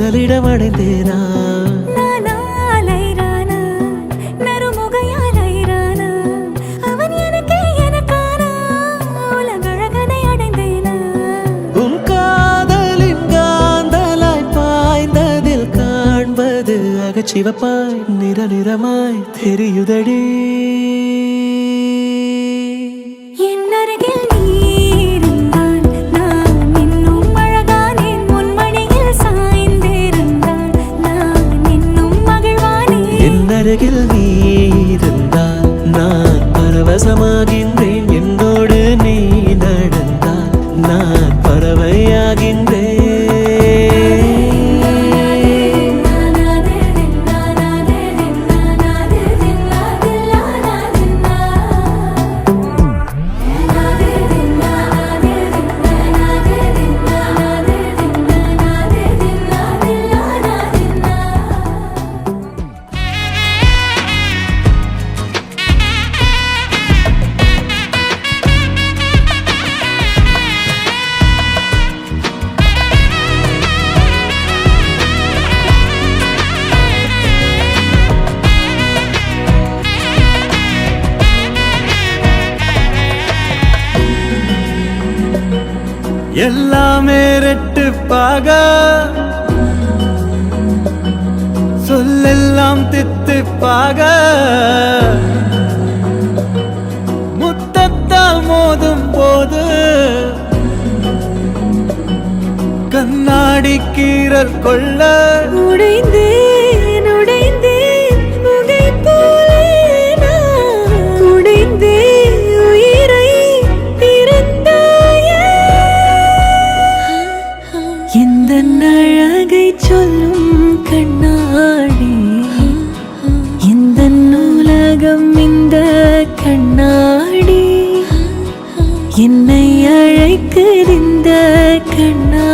முதலிடம் அடைந்தேனா சிவப்பாய் நிற நிறமாய் தெரியுதடி என் அருகில் நீ இருந்தால் நான் இன்னும் அழகானேன் முன்மணியில் சாய்ந்திருந்தால் நான் இன்னும் மகிழ்வானேன் என் அருகில் நீ இருந்தால் நான் பரவசமாகின்றேன் என்னோடு நீ நடந்தால் நான் பறவையாகின்றேன் எல்லாமே ரெட்டுப்பாக சொல்லெல்லாம் தித்துப்பாக முத்தத்தால் மோதும் போது கண்ணாடி கீறல் கொள்ள உடைந்தேன் உடைந்தேன் புகை போலே நான் உடைந்தேன் உயிரை பிறந்தாயே இந்த அழகை சொல்லும் கண்ணாடி இந்த நூலகம் இந்த கண்ணாடி என்னை அழைக்கிற இந்த கண்ணாடி